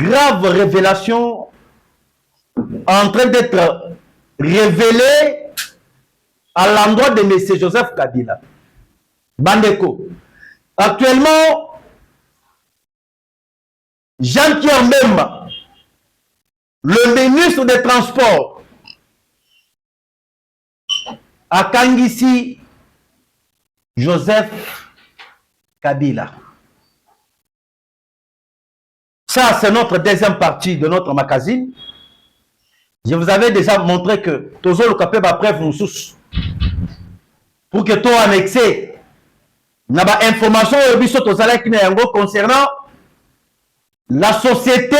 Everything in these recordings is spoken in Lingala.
grave révélation en train d'être révélée à l'endroit de M. Joseph Kabila. Bandeko. Actuellement, Jean-Pierre Mbemba, le ministre des Transports, à Kangisi, Joseph Kabila. Ça, c'est notre deuxième partie de notre magazine. Je vous avais déjà montré que Tozo le capé va preuve nous sous pour que toi annexé n'a pas information au biso Tozala qui n'est concernant la société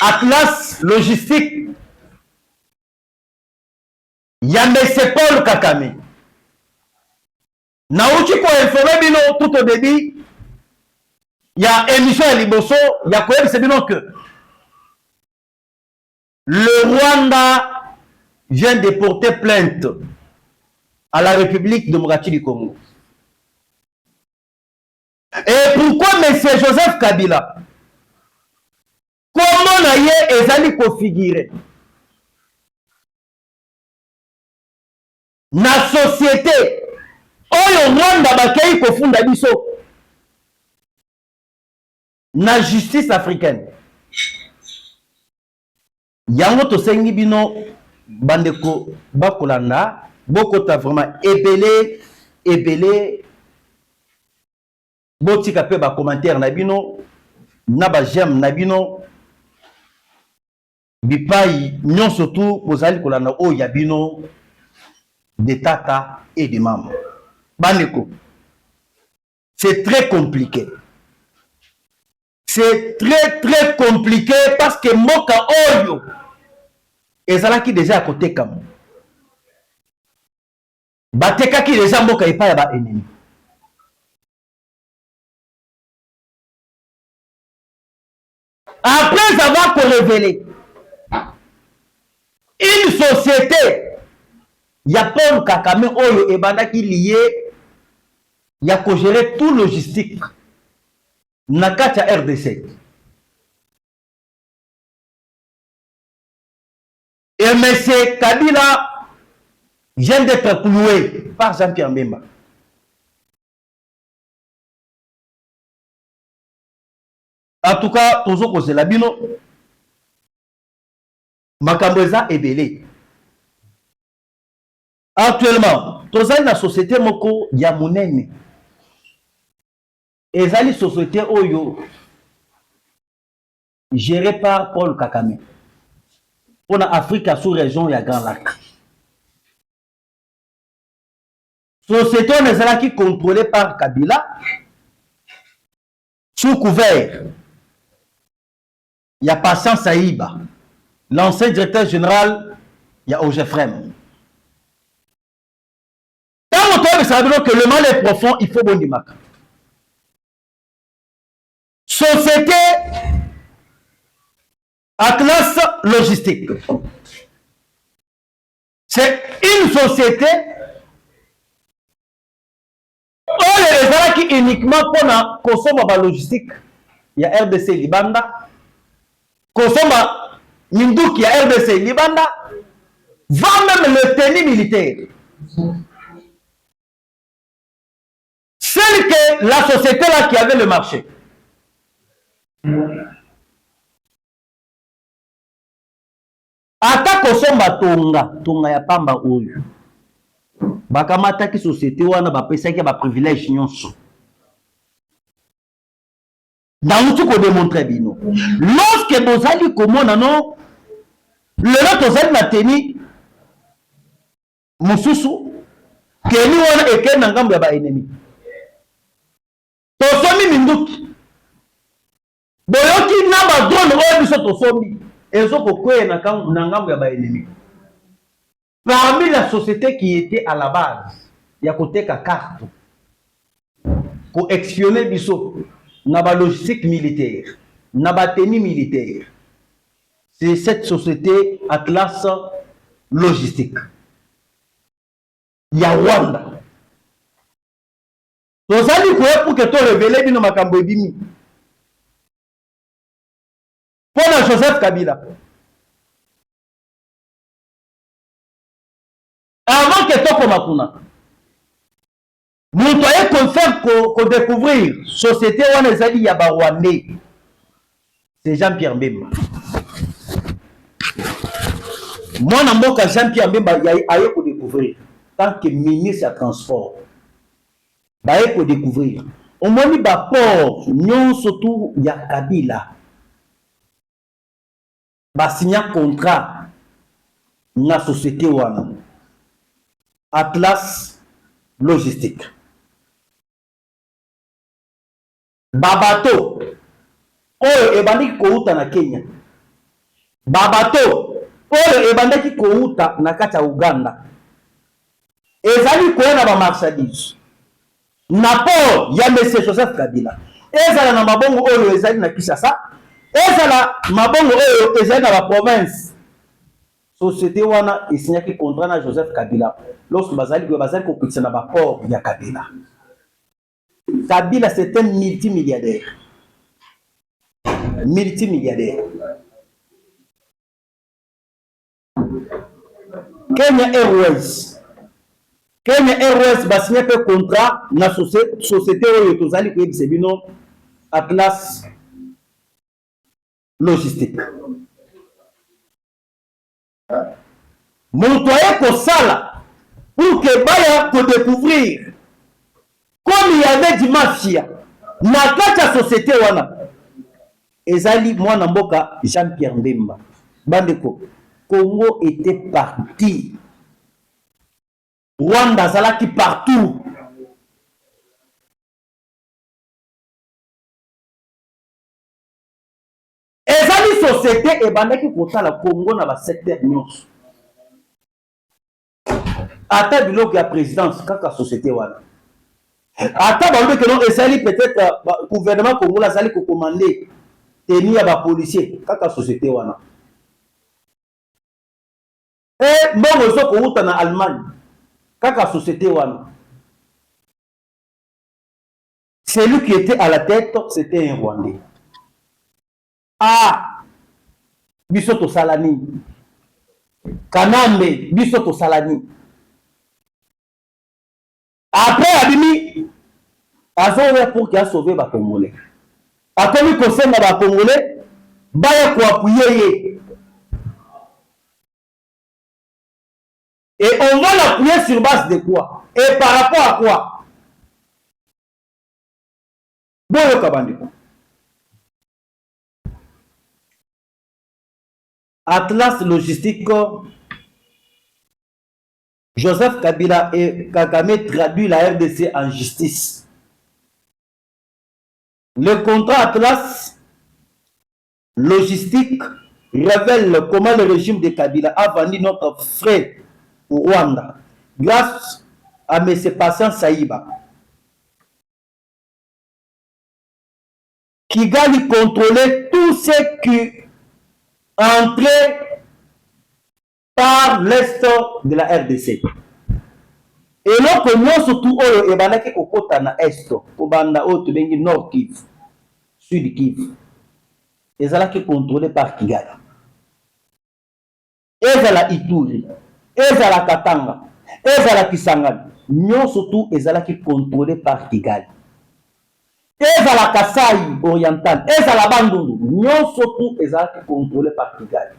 Atlas Logistique Yambese Paul Kakame. Naouchi ko informer bino tout au début. Il y a émission à Liboso, il y a quoi c'est bien que le Rwanda vient de porter plainte à la République démocratique du Congo. Et pourquoi M. Joseph Kabila, comment naye ezali configuré na société oyo Rwanda bakei kofunda biso na justice africaine. Yango tosengi bino bandeko bakolanda bokota vraiment ebele botika pe ba commentaire na bino na ba j'aime na bino bipai nyon surtout bozali kolanda o ya bino de tata et de maman. Bandeko, c'est très compliqué. C'est très compliqué parce que Moka Oyo et ça qui déjà à côté comme Bateka qui déjà Moka et pas ba ennemi. Après avoir révélé une société, il y a Paul Kakame Oyo et Banda qui lié, il y a qu'à gérer tout logistique. Nakacha RDC. Et M. Kabila vient d'être cloué par Jean-Pierre Mbemba. En tout cas, toujours que c'est la bino, Makambweza est belé. Actuellement, tous la société moko ya monene. Et la société Oyo gérée par Paul Kakame. Pour l'Afrique sous-région, il y a Grand Lac. Société qui est contrôlée par Kabila. Sous couvert, il y a Patient Saïba. L'ancien directeur général, il y a Ogefrem. Quand on savait que le mal est profond, il faut bon dimak. Société Atlas Logistique. C'est une société qui uniquement pour la consommation de logistique. Il y a RDC Libanda. Consommation Mindouk, il y a RDC Libanda. Va même le tenue militaire. Celle que la société là qui avait le marché. Ata kosomba tonga ya pamba oyo bakamata ki société wana bapesaki ba privilège nyonso nauti ko démontrer bino lorsque bozali komona non lelo tozali na teni mususu keni wana eke na ngambo ya ba ennemi tosomi minduki boyoki na ba drone oyo biso tosomi parmi la société qui était à la base, il y a côté carte pour espionner biso na ba logistique militaire, na ba tenue militaire. C'est cette société Atlas Logistique. Il y a Rwanda. Tozali quoi pour que tu révèles bino makambo ebimi. Joseph Kabila. Avant que Toko Makuna, nous avons confère qu'on découvrir société où on a dit Yabarwandé. C'est Jean-Pierre Mbemba. Moi, je suis Jean-Pierre Mbemba, il y a eu pour découvrir. Tant que ministre de transport, il y a eu pour découvrir. On m'a dit port, non surtout il y a Kabila. Il signé un contrat dans la société Wana. Atlas Logistique. Babato. Oyo ebandaki kouta na Kenya. Babato. Oyo ebandaki kouta na kati ya Uganda. Ezali koyena ba marchandise. Na port ya Monsieur Joseph Kabila. Ezala na mabongo oyo ezali na Kinshasa. Ezala mabongo oyo ezali na ba province. Société wana esignaki contrat na Joseph Kabila. Lorsque bazali kopekisa na ba port ya Kabila. Kabila c'est un multimilliardaire. Multimilliardaire. Kenya Airways. Kenya Airways va signer un contrat na société oyo tozali koyebisa bino Atlas Logistique. Moto aye kosala pour que baya ko découvrir comme il y avait du mafia na kati ya société wana. Ezali mwana mboka Jean-Pierre Mbemba. Bandeko, Congo était parti. Rwanda zalaki partout. Ezali société et bandaki kotala Congo na ba secteur nyonso. Ata biloko ya présidence kaka société wana. Ata balobé que non ezali peut-être gouvernement Congo la zali ko commander tenir ya ba policier kaka société wana. Et mbongo zo ko uta na Allemagne kaka société wana. Celui qui était à la tête, c'était un Rwandais. Ah, Bisoto Salani. Kanambe, Bisoto Salani. Après, Abimi, Azore pour qu'il a sauvé les Congolais. Après, il concerne les Congolais, il faut appuyer. Et on va l'appuyer sur base de quoi? Et par rapport à quoi? Boyo Kabandiko. Atlas Logistique, Joseph Kabila et Kagame traduit la RDC en justice. Le contrat Atlas Logistique révèle comment le régime de Kabila a vendu notre frère au Rwanda grâce à M. Patient Saïba. Kigali contrôlait tout ce qui entrait par l'est de la RDC. Et là, que nous, surtout, on a dit qu'on a est, on a dit nord Kivu, sud Kivu. Et ça qui contrôlé par Kigali. Et ça la Ituri, et ça la Katanga, et ça la Kisangani. Nous, surtout, et ça qui contrôlé par Kigali. Et ça la Kasaï oriental, et ça la Bandundu. Nous, surtout, et ça qui contrôlé par Kigali.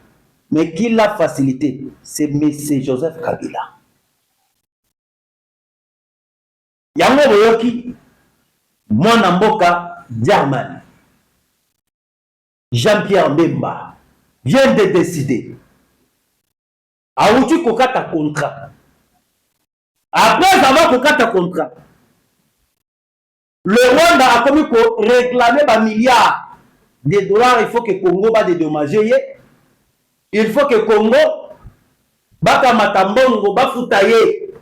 Mais qui l'a facilité, c'est M. Joseph Kabila. Yango Boyoki, Mwana Mboka Diarman, Jean-Pierre Mbemba, vient de décider. Aouti Kokata contrat. Après avoir Kokata contrat, le Rwanda a commis pour réclamer des milliards de dollars. Il faut que Congo va dédommager. Il faut que Congo baka matambongo bafutaye.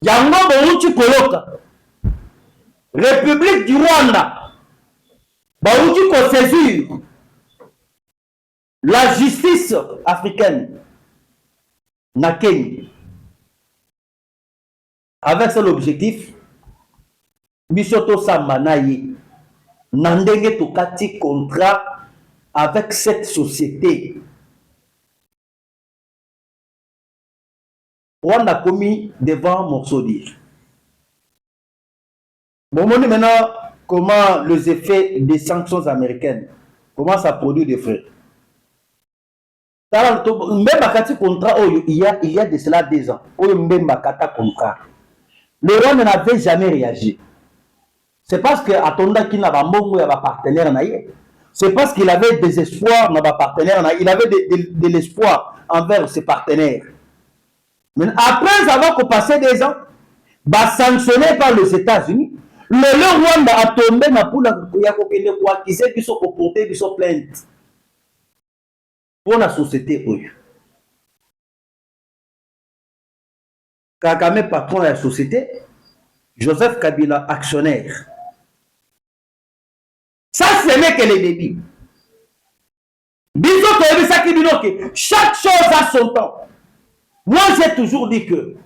Yango bouti koloka. République du Rwanda. Bouti ko saisir la justice africaine na Kenya. Avec cet objectif, Bisoto Sambanaye Nandenge Tokati contrat avec cette société. On a commis devant morceau dire. Bon, on dit maintenant comment les effets des sanctions américaines, comment ça produit des frais. Même à contrat, il y a de cela 2 ans, même à contrat. Le Rwanda n'avait jamais réagi. C'est parce que Atonda qui n'a pas de partenaire, c'est parce qu'il avait des espoirs dans partenaire, il avait de l'espoir envers ses partenaires. Mais après avoir passé 2 ans, sanctionné par les États-Unis, le Rwanda a tombé dans la qui s'est porté plainte pour la société. Kagame patron de la société, Joseph Kabila actionnaire. Ça, ce n'est que les débuts. Chaque chose a son temps. Moi, j'ai toujours dit que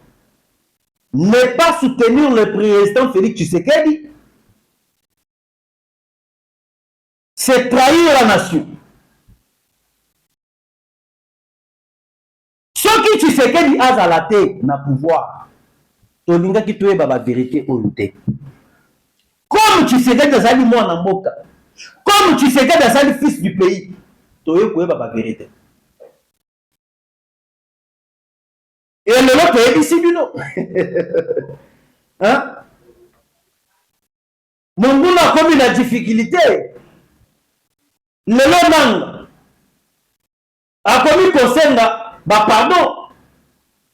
ne pas soutenir le président Félix Tshisekedi, c'est trahir la nation. Ce qui Tshisekedi a à la tête, n'a pouvoir. Tolinga qui tué la vérité au luté. Comme Tshisekedi a dit moi Namboka, comme Tshisekedi a dit fils du pays, toye tué la vérité. Et le lot est ici du nom. Hein? Mon goût a commis la difficulté. Le lot a commis Kosenga, pardon.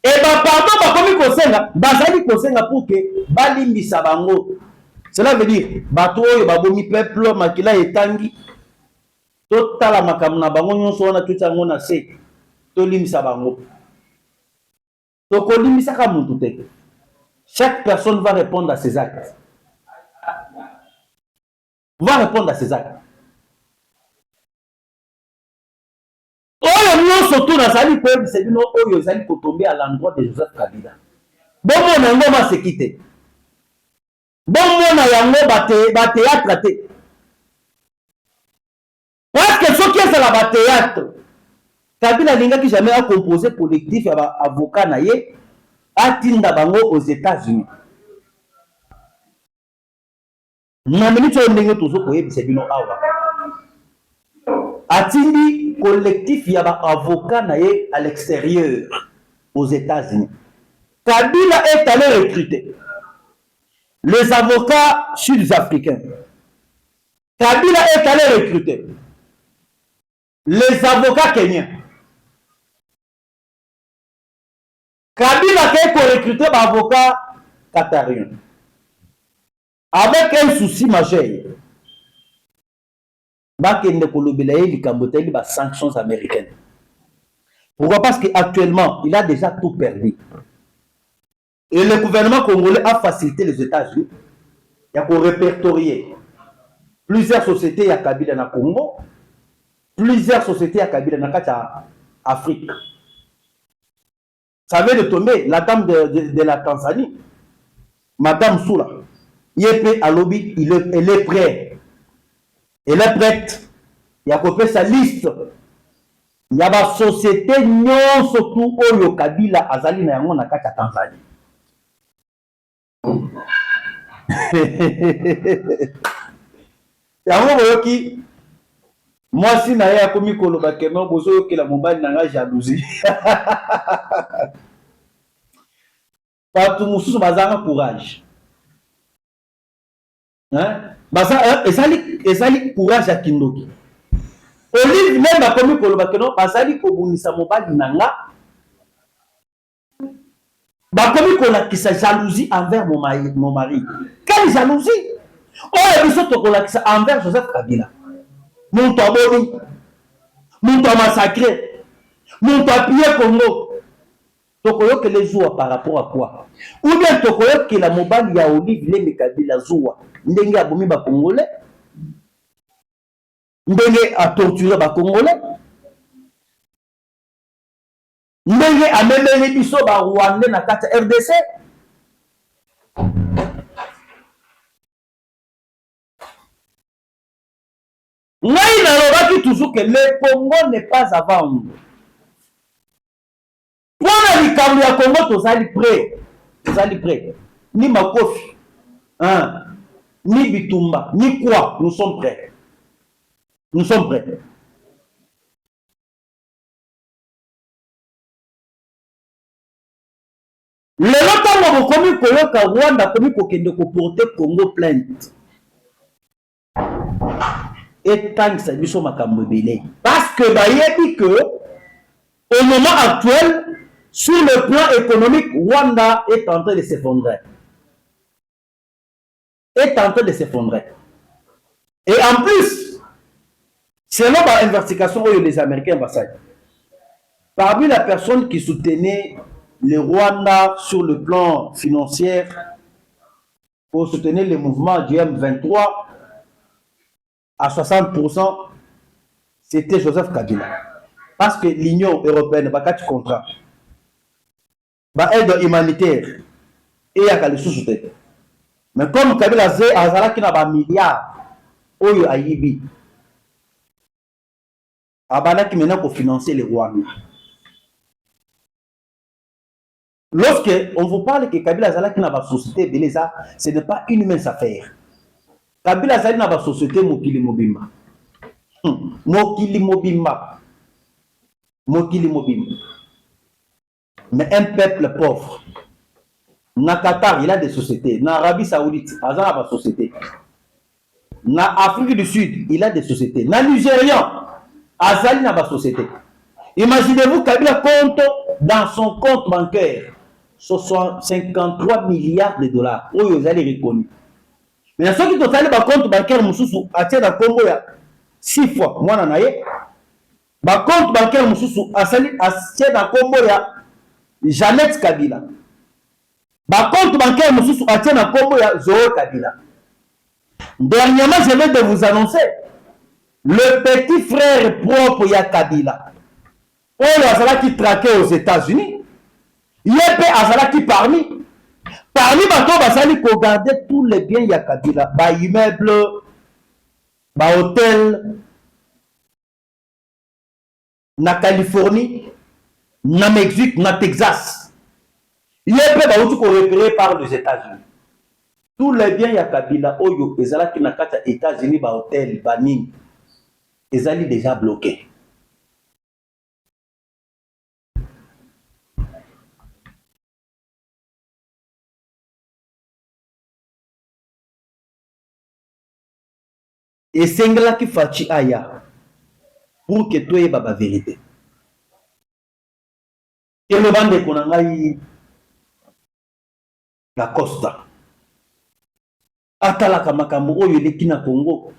Et pardon, a commis Kosenga, bazali Kosenga pour que Balimbi Sabango. Cela veut dire, bato oyo babomi peuple makila etangi. Totala makamuna bango nyonso wana tutango na se. Tolimisa bango. Chaque personne va répondre à ses actes. Va répondre à ses actes. Surtout dans sa vie, c'est une autre pour tomber à l'endroit de Joseph Kabila. Bon, mon yango va se quitter. Bon, mon yango va théâtre. Parce que ce qui est à la théâtre, Kabila n'a jamais a composé collectif avocat naye atinda bango aux États-Unis. Namini to ndenge tozo koyebisa bino awa. Atindi collectif yaba avocat naye à l'extérieur aux États-Unis. Kabila est allé recruter les avocats sud-africains. Kabila est allé recruter les avocats kenyans. Kabila a recruté des avocats qatariens. Avec un souci majeur. Les sanctions américaines. Pourquoi? Parce qu'actuellement, il a déjà tout perdu. Et le gouvernement congolais a facilité les États-Unis. Il y a pour répertorier plusieurs sociétés à Kabila na Congo, plusieurs sociétés à Kabila na Afrique. Ça vient de tomber, la dame de la Tanzanie, Madame Soula, Yépe Alobi, elle est prête. Elle est prête. Il y a coupé sa liste. Il y a des sociétés non surtout au Kabila Azali na yango na kata Tanzanie. Yango boyoki moi si na ya komi koloba kema bozo ke la mobali na nga jalousie. Patu mususu bazanga courage. Hein? Baza ezali courage ya kindoki. Olive même a komi koloba keno bazali kobunisa mobali na nga. Bakomi kolakisa jalousie envers mon mari. Quelle jalousie? Oh, biso to kolakisa envers Joseph Kabila. Mon taboni, mon massacré, mon pillé Congo. Tokoyo que les jours par rapport à quoi? Ou bien tokoyo que la mobile ya Olive les Kabila zoua. Ndenge abomi ba Congolais. Ndenge a torturé ba Congolais. Ndenge a memeli biso ba Rwandais na kata RDC. Ngai na lobaki dis toujours que le Congo n'est pas à vendre. Pour les Camerounais à Congo, tous allez prêts. Ni Makofi, hein, ni Bitumba, ni quoi, nous sommes prêts. Nous sommes prêts. Le temps où vous commis Koyoka Rwanda commis Kokende ko porter Congo plainte. Et tant que ça lui soit makambo belé. Parce que bah il dit que au moment actuel, sur le plan économique, Rwanda est en train de s'effondrer. Et en plus, selon l'investigation où les Américains ambassades, parmi la personne qui soutenait le Rwanda sur le plan financier pour soutenir le mouvement du M23 à 60%, c'était Joseph Kabila. Parce que l'Union européenne n'a pas de contrat. Aide humanitaire et il y a des sous-soutenir. Mais comme Kabila a qui n'a pas milliards, Oyo Ayibi, Abana qui maintenant pour financer les Rwandais. Lorsque on vous parle que Kabila Zala qui n'a pas société Beleza, ce n'est pas une mince affaire. Kabila Zala n'a pas société Mokili Mobimba. Mokili Mobimba. Mais un peuple pauvre. Na Qatar, il a des sociétés. Na Arabie Saoudite, il a pas société. Na Afrique du Sud, il a des sociétés. Na Nigérian, Azali n'a pas société. Imaginez-vous Kabila compte dans son compte bancaire 53 milliards de dollars. Oui, vous allez reconnaître. Mais ceux qui ont allé dans compte bancaire, Moussoussou, a tiré dans Congo 6 fois. Moi, je n'ai pas. Compte bancaire, Moussoussou, a tiré dans Congo Jeannette Kabila. Compte bancaire, Moussoussou, a tiré dans Congo Zoé Kabila. Dernièrement, je viens de vous annoncer le petit frère propre de Kabila. Oyo azalaki traqué aux États-Unis. Yépe azalaki parmi bato basali ko garder tous les biens ya Kabila, ba immeuble, ba hôtel na Californie, na Mexique, na Texas. Yépe ba outi ko repéré par les États-Unis. Tous les biens ya Kabila oyo ezalaki na kata États-Unis, ba hôtel, ba nini ezali déjà bloqué. Et c'est là qui fait aya pour que tu aies la vérité. Et le bande qu'on a la Costa. Atala kamakambo oyo leki na Congo.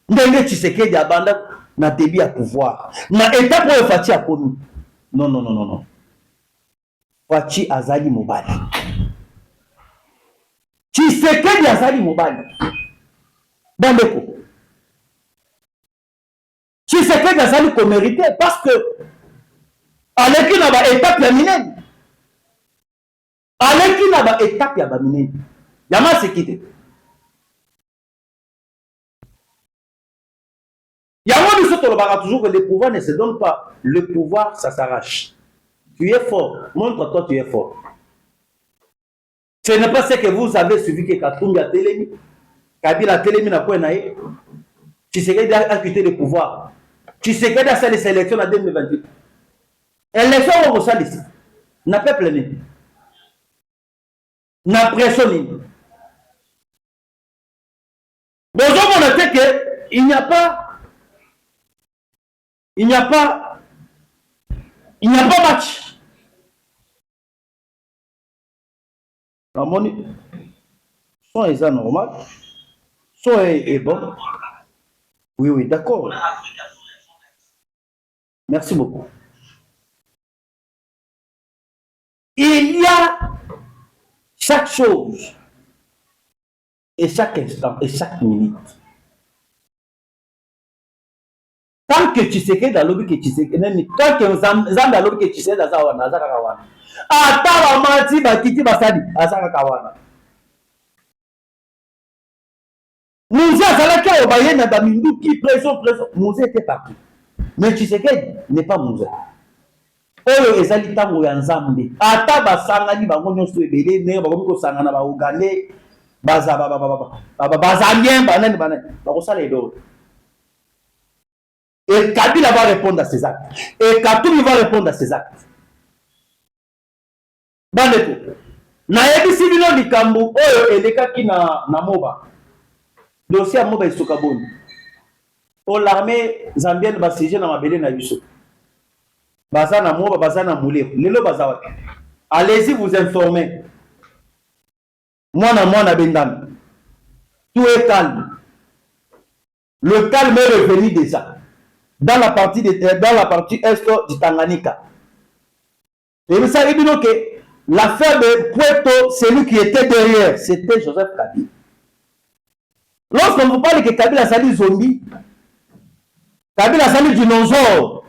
Ndenge Tshisekedi abanda na débit à pouvoir. Na état pour Fachi a connu. Non. Fachi azali mobali. Tshisekedi azali mobali. Bandeko. Tshisekedi azali ko mérité parce que aleki na ba étape ya minene. Aleki na ba étape ya ba minene. Yama sekite. Yama biso tolobaka toujours que le pouvoir ne se donne pas. Le pouvoir, ça s'arrache. Tu es fort. Montre-toi, tu es fort. Ce n'est pas ce que vous avez suivi que Katumbi a télémi. Kabila a télémi na quoi naïe. Tshisekedi a quitté le pouvoir. Tshisekedi a fait les élections en 2028. Élection au Salis. N'a pas plein. N'a pression. Bonjour, on a dit qu'il n'y a pas match. La monnaie, son est normal, son est bon. Oui, d'accord. Merci beaucoup. Il y a chaque chose et chaque instant et chaque minute. Tant que tu sais que dans l'objet que tu sais que tant que dans l'objet que tu sais dans Zawana, Azakawana. Ata mati batiti basadi Azakawana. Mouzé Azalaki a obaye na Baminduki, pression. Mouzé était parti. Mais Tshisekedi n'est pas Mouzé. Oyo ezali tango ya Nzambe. Ata basangani bango nyonso ebele ne bakomi kosangana ba Ougandais bazalien banani bakosala eloko. Et Kabila va répondre à ses actes. Et Katoumi va répondre à ses actes. Bandeko. Nayebisi bino likambo oyo elekaki na Moba. Dossier à Moba esoka boni. O l'armée zambienne basiege na mabele na biso. Baza na Moba, baza na Moulé. Lelo baza wapi. Allez-y vous informer. Moi Bengam. Tout est calme. Le calme est revenu déjà. Dans la partie est du Tanganyika. Et vous savez bien que l'affaire de Puerto, celui qui était derrière, c'était Joseph Kabila. Lorsqu'on vous parle que Kabila sali zombie, Kabila sali dinosaure,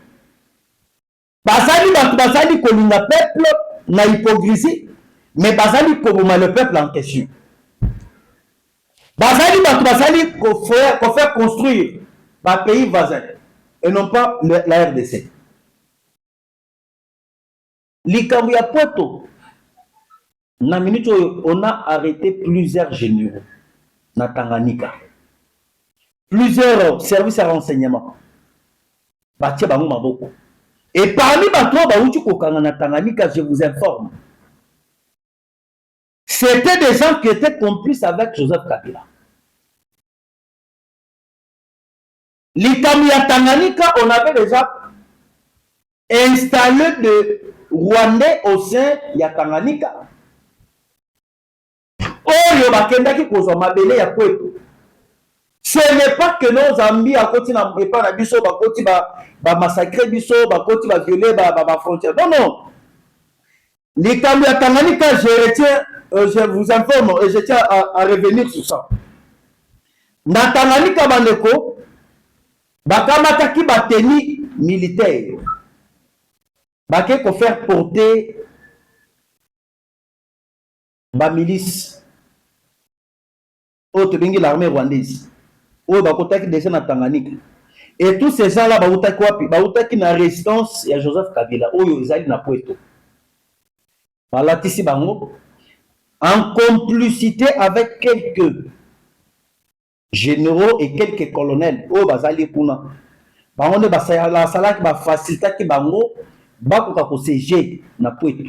basali kolinga peuple na hypocrisie, mais basali koboma le peuple en question. Basali ko faire construire un pays voisin et non pas la RDC. Likambo ya Puerto, na minute on a arrêté plusieurs généraux na Tanganyika. Plusieurs services à renseignement. Batia bango maboko. Et parmi bato bauti kokanga na Tanganyika, je vous informe. C'était des gens qui étaient complices avec Joseph Kabila. Likambo ya Tanganyika, on avait déjà installé des Rwandais au sein ya Tanganyika. Oyo bakendaki kozwa mabele ya Puerto. Ce n'est pas que nos amis à côté na pas na biso ba côté ba massacrer biso ba côté ba violer ba frontière. Non. Likambo ya Tanganyika, je vous informe et je tiens à revenir sur ça. Na Tanganyika bandeko bakamataki ba tenue militaire. Bake ko faire porter ba milice au Tobingi l'armée rwandaise. Oyo bakotaki déjà na Tanganyika. Et tous ces gens là bautaki wapi? Bautaki na résistance ya Joseph Kabila oyo ezali na Puerto. Balatisi bango en complicité avec quelques généraux et quelques colonels oyo bazali kuna. Bango ne basala salaki ba facilitaki bango bakoka ko siéger na Puerto.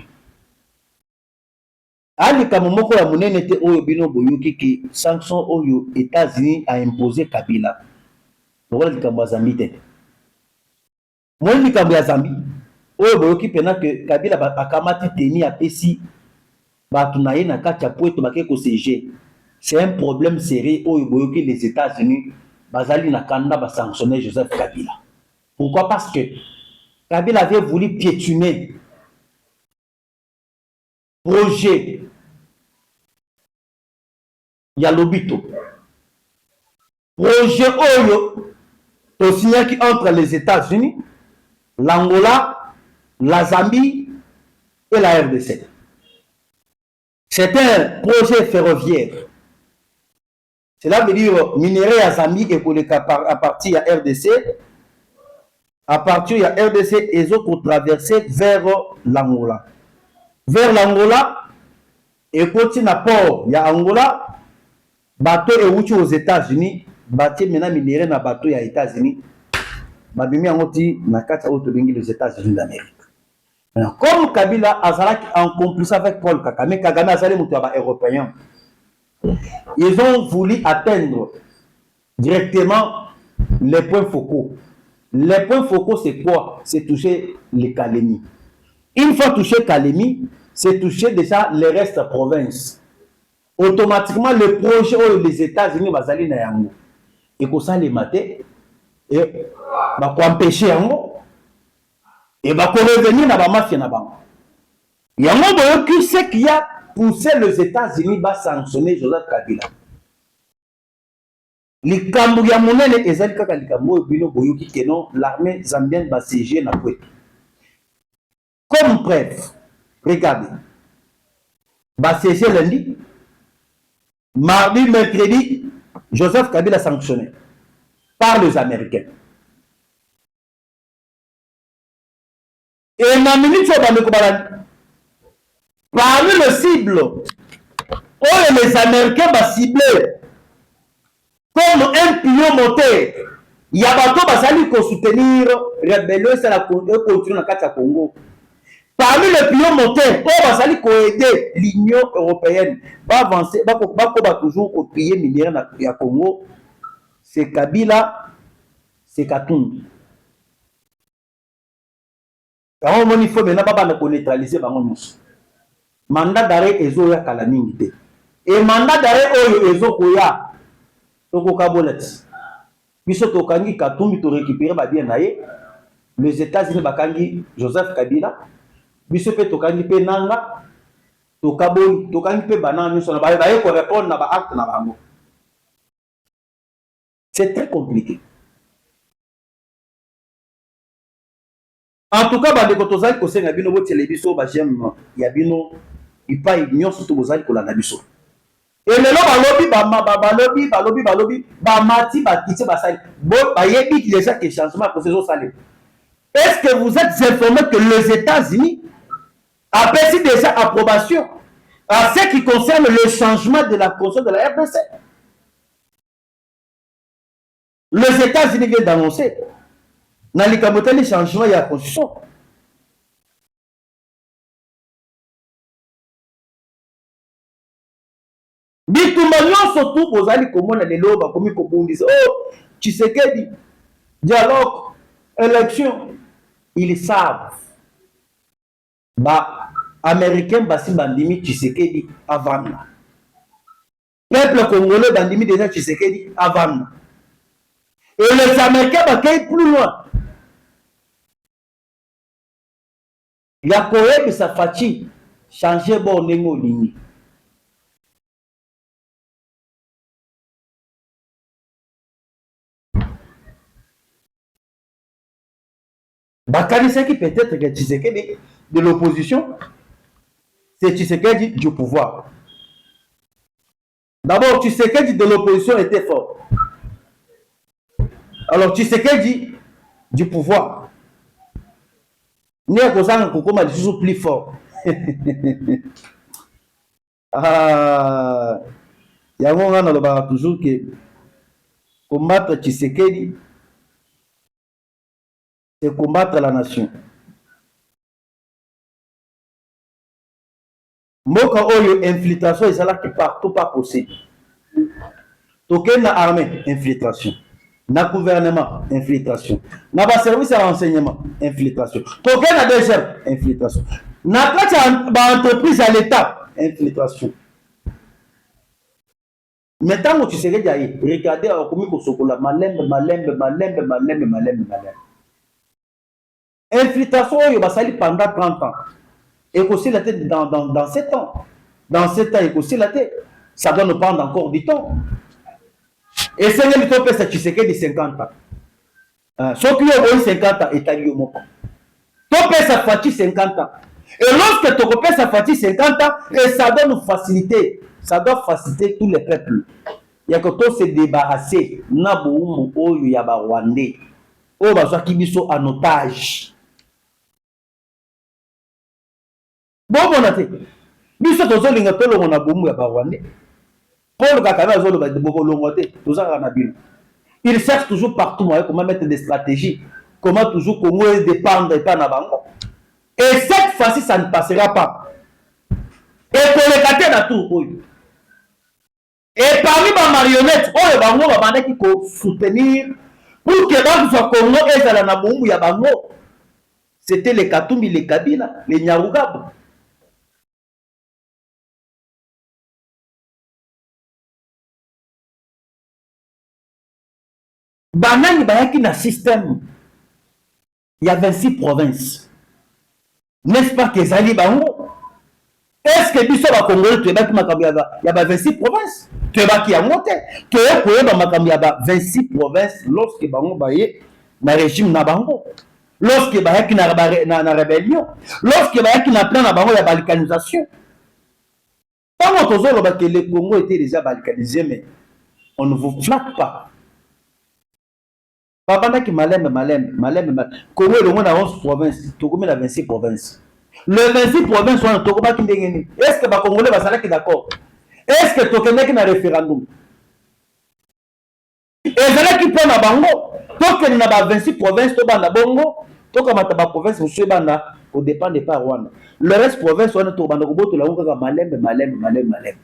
Alika moko ya munene te oyo bino boyoki ki sanction oyo États-Unis a imposé Kabila. Lokola likambo ya Zambie te. Moi likambo ya Zambie oyo boyoki pena que Kabila akamati teni apesi bato na ye na kati ya Puerto bake ko siéger. C'est un problème sérieux oyo boyoki les États-Unis bazali na kanda ba sanctionner Joseph Kabila. Pourquoi? Parce que Kabila avait voulu piétiner projet Yalobito. Projet Oyo, to signé entre les États-Unis, l'Angola, la Zambie et la RDC. C'est un projet ferroviaire. Cela veut dire minerai à Zambie et pour les cas à partir de RDC. À partir de RDC, ils ont traversé vers l'Angola. Vers l'Angola, et continue à port, il y a Angola, bateau et outil aux États-Unis, bateau maintenant minéré na bateau aux États-Unis, babimi angoti na kata autobingi les États-Unis d'Amérique. Comme Kabila Azalak en complice avec Paul Kagame, Kagame Azalé Moutouaba européen, ils ont voulu atteindre directement les points focaux. Les points focaux, c'est quoi? C'est toucher les Calémie. Une fois touché Calémie, c'est toucher déjà les restes de province. Automatiquement, le projet où les États-Unis vont aller dans Yango. Et comme ça, les mater, et va empêcher Yango, et va revenir dans la mafia. Yango, c'est qui a poussé les États-Unis à sanctionner Joseph Kabila. Les Kambouya Monene et Zalika Likambo, Bino Boyoki Kenon, l'armée zambienne va siéger na Puerto. Comme preuve, regardez, va siéger lundi, mardi, mercredi, Joseph Kabila sanctionné par les Américains. Et ma minute, parmi les cibles, les Américains vont cibler comme un pion moteur. Il y a bateau qui soutenir la rébellion et la continuer dans le Congo. Parmi les pions moteurs, on va aider l'Union européenne va avancer, va toujours au pays minier au Congo. C'est Kabila, c'est Katumbi. Alors, il faut maintenant neutraliser le mandat d'arrêt est à calamité. Et mandat d'arrêt est à Tokokabolet. Biso Tokangi Katumbi to récupérer bien naïe. Les États-Unis bakangi Joseph Kabila. Biso pe Tokangi pe Nanga. Tokaboy, Tokangi pe Banana, nous on répondre à acte na bango. C'est très compliqué. En tout cas, bande kotozali ko senga bino bo télévision ba j'aime ya bino ipa union surtout bozali ko la biso. Et le balobi ba mati ba kiti ba sali bo ba yebi déjà que changement processus salé. Est-ce que vous êtes informé que les États-Unis appellent déjà approbation à ce qui concerne le changement de la constitution de la RDC? Les États-Unis viennent d'annoncer dans les camotés les changements de la constitution. Bitumba surtout aux alliés communs les lobes comme ils disent oh Tshisekedi dialogue élection ils savent bah américain basi bandimi Tshisekedi avant peuple congolais bandimi déjà Tshisekedi avant et les Américains bakay plus loin il y a Corée de sa fatigue changer bon nengo ligne. Bakanisaki peut-être que Tshisekedi de l'opposition, c'est Tshisekedi du pouvoir. D'abord, Tshisekedi de l'opposition était fort. Alors, Tshisekedi du pouvoir. N'y a que toujours plus fort. Ah, il y a toujours que combattre Tshisekedi, c'est combattre la nation. Moka oyo infiltration est là qui partout pas possible. Token na armée infiltration, na gouvernement infiltration, na ba service à renseignement infiltration. Token na deuxième infiltration. Na kati ba entreprise à l'état infiltration. Maintenant tu sais que jaï, regardez comme ko sokola malembe. Infiltration oyo basali pendant 30 ans. Et aussi la tête dans 7 ans. Dans 7 ans, et aussi la tête. Ça doit nous prendre encore du temps. Et c'est le temps que tu sais que de 50 ans. Sauf qu'il y a 50 ans, et tu as eu au mot. Ton père, ça fait 50 ans. Et lorsque ton père, ça fait 50 ans, et ça doit nous faciliter. Ça doit faciliter tous les peuples. Il y a que tout se débarrasser. Naboumu, Oyo, Yaba, Rwandais. Oyo, Bazoa, Kibiso, en otage. Bon, on a fait. Biso tozolinga tolo na bomu ya Rwandais. Paul Kagame azolo de bokolongote, tozaka na bino. Il cherche toujours partout comment mettre des stratégies, comment toujours Congo dépendre pas na bango. Et cette fois-ci ça ne passera pas. Et pour les cater na tout oyo. Et parmi les marionnettes, oyo bango ba bandaki ko soutenir pour que bango soit Congo ezala na bomu ya bango. C'était les Katumbi, les Kabila, les Nyarugabo. Banani bayaki na système. Il y a 26 provinces. N'est-ce pas que Zali bango? Est-ce que biso ba Congolais tu ebaki makambo ya ba 26 provinces? Tu ebaki ya ngote. Tu ekoyeba makambo ya ba 26 provinces lorsque bango baye na régime na bango. Lorsque bayaki na rébellion, lorsque bayaki na plan na bango ya balkanisation. Tant que tozoloba que le Congo était déjà balkanisé mais On ne vous flatte pas. Babanda qui malem. Comment le monde a 11 provinces, Togo a 26 provinces. Le 26 provinces sont en Togo. Est-ce que les Congolais vont d'accord? Est-ce que Togo est un référendum? Et là qui prend la bango, Togo n'a 26 provinces, Togo n'a bongo, Togo n'a pas province, vous savez, au dépend des pas Rwanda. Le reste province, on a Togo, on a malem.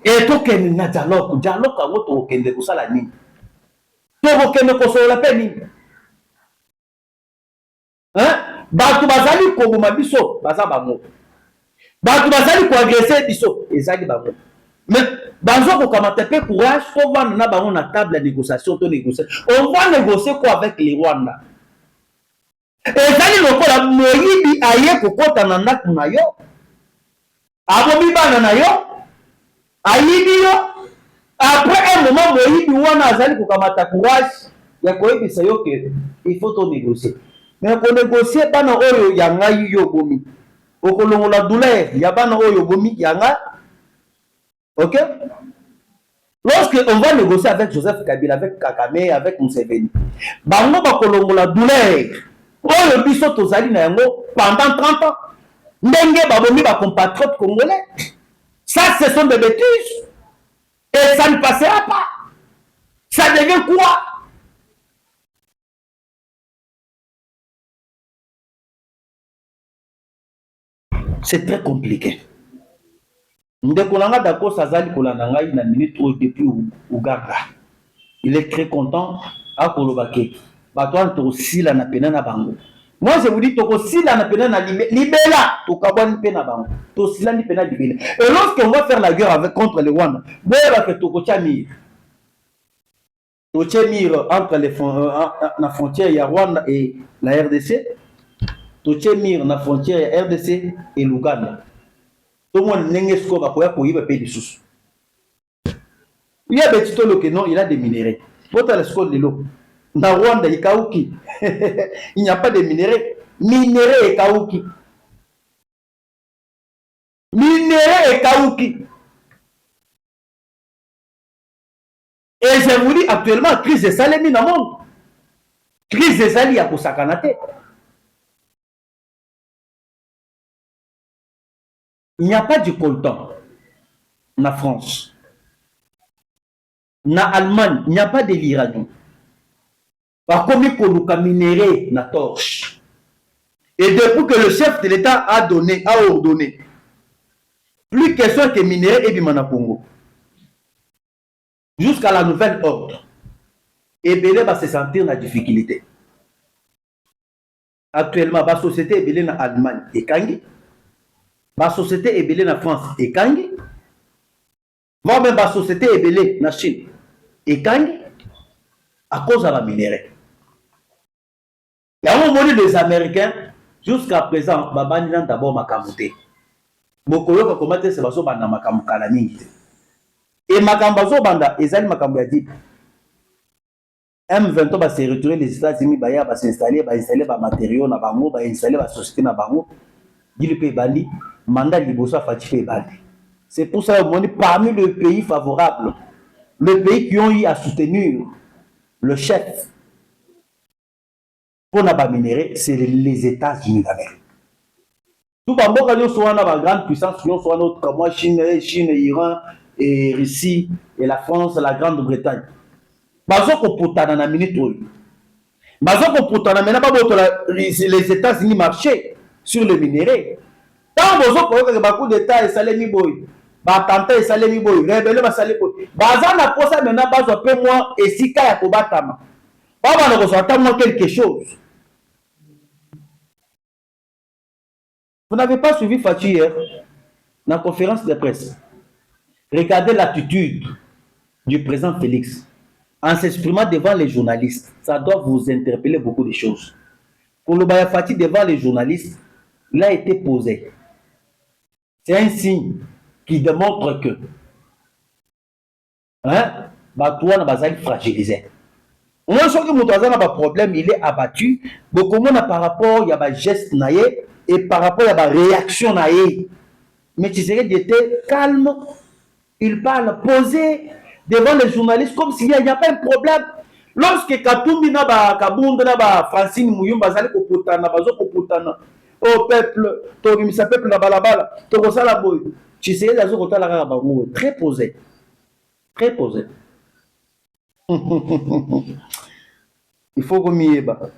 Et token na dialogue ka woto okende kusala nini to okende kosola pe nini hein batu bazali koboma biso baza bango batu bazali ko agresser biso ezali bango mais banzo ko kamata pe courage to vendre na bango na table de négociation to négocier on va négocier quoi avec les Rwanda ezali lokola moyibi aye kokota na ndako na yo abomi bana na yo ayibi yo après un moment moyibi wana azali kokamata courage ya koyebisa yo ke il faut to négocier mais ko négocier bana oyo ya ngai yo bomi okolongola douleur ya bana oyo bomi ya nga ok lorsque on va négocier avec Joseph Kabila avec Kakame avec Museveni bango bakolongola douleur oyo biso tozali na yango pendant 30 ans ndenge babomi ba compatriotes congolais. Ça, ce sont des bêtises. Et ça ne passera pas. Ça devient quoi? C'est très compliqué. Ndekolanga Dako Sazali Kolanangai na minute depuis Uganda. Il est très content à Kolobake. Batouan Tosila na penana bango. Moi, je vous dis, Tokosila na penana libela, Tokabani pena bango. Tosila ni pena libela. Et lorsqu'on va faire la guerre contre les Rwanda, Boya que Tokochamir. Tochamir entre la frontière, il y a Rwanda et la RDC. Tochamir na frontière RDC et l'Ouganda. Tout le monde n'est pas pour y payer des sous. Il y a des titolo que non, il a des minéraux. Votre la score de l'eau. Na Rwanda, il n'y a pas de minéraux. Minéraux et Kauki. Minéraux et Kauki. Et je vous dis actuellement, crise de salami dans le monde. Crise de salami à Kosakanate. Il n'y a pas du coltan en France. En Allemagne, il n'y a pas de l'Iran. Par contre, il y a minéré na torche. Et depuis que le chef de l'État a ordonné, plus question que minéré et bimana Congo. Jusqu'à la nouvelle ordre. Et Belé va se sentir dans la difficulté. Actuellement, la société est belée en Allemagne et Kangi. La société est belée en France et Kangi. Moi-même, la société est belée en Chine et Kangi. À cause de la minérée. Il y a un moment des Américains, jusqu'à présent, Babani n'a d'abord Makamoute. Mokolo va combattre ce baso banda Makamukalani. Et Makambazo banda, Ezali Makambouadi. M23 va se retirer les États-Unis, va s'installer, va installer des matériaux, va installer la société na bango. Il peut bandi, mandat liboso Fatife bandi. C'est pour ça que parmi les pays favorables, les pays qui ont eu à soutenir le chef pour la minérée, c'est les États-Unis d'Amérique. Tout le monde soit dans la grande puissance, soit notre comme moi, Chine, Iran, et Russie, et la France, la Grande-Bretagne. Bazoko potana na minute. Bazoko potana maintenant pas les États-Unis marchaient sur le minerai. Tant bazoko que beaucoup d'États et salemi boy, batanta et salemi boy, rebelle ba salemi boy. Bazana posa maintenant bazo peu moins et si ka ya kobatama. Pas va nous attendre quelque chose. Vous n'avez pas suivi Fachi hier dans la conférence de presse. Regardez l'attitude du président Félix. En s'exprimant devant les journalistes, ça doit vous interpeller beaucoup de choses. Pour le Bayafati devant les journalistes, il a été posé. C'est un signe qui démontre que Batouane Bazali fragilisé. On sent que Moutouazan a un problème, il est abattu. Beaucoup de monde par rapport, il y a un geste naïe et par rapport à la réaction à elle. Mais Tshisekedi était calme, il parle posé devant les journalistes comme s'il n'y a pas un problème. Lorsque Katumbi na ba Kabunda na ba Francine Muyumba zali koputana bazo koputana au peuple to bimisa peuple na balabala to kosala boy Tshisekedi azo kotala kaka bango très posé, très posé. Il faut que mieba.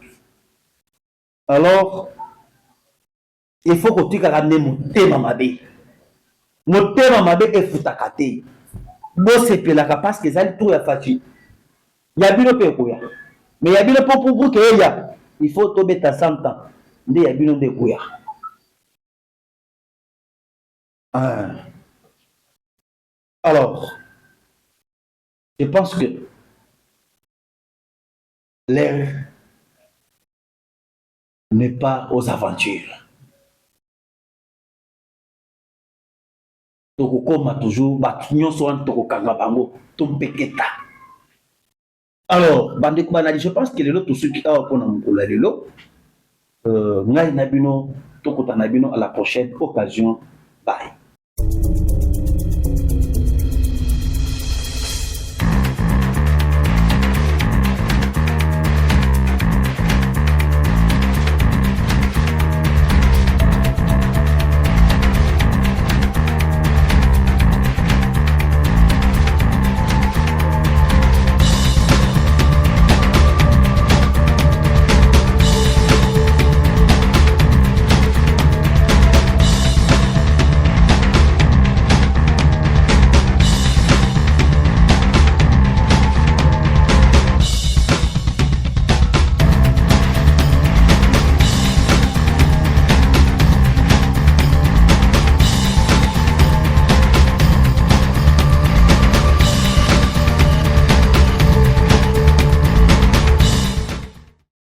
Alors il faut que tu gardes motema mabe. Motema mabe efutaka te. Bo sepelaka parce que ezali tout ya faci. Ya bino pe koya. Mais ya bino pour que ya, il faut tobeta 100 ans. Nde ya bino nde koya. Alors, je pense que l'heure n'est pas aux aventures. Tokokoma toujours batu nyonso wana tokokanga bango tompeketa. Alors, bandeko banali, je pense que lelo tosuki awa pona mokolo ya lelo. Ngai na bino tokota na bino à la prochaine occasion. Bye.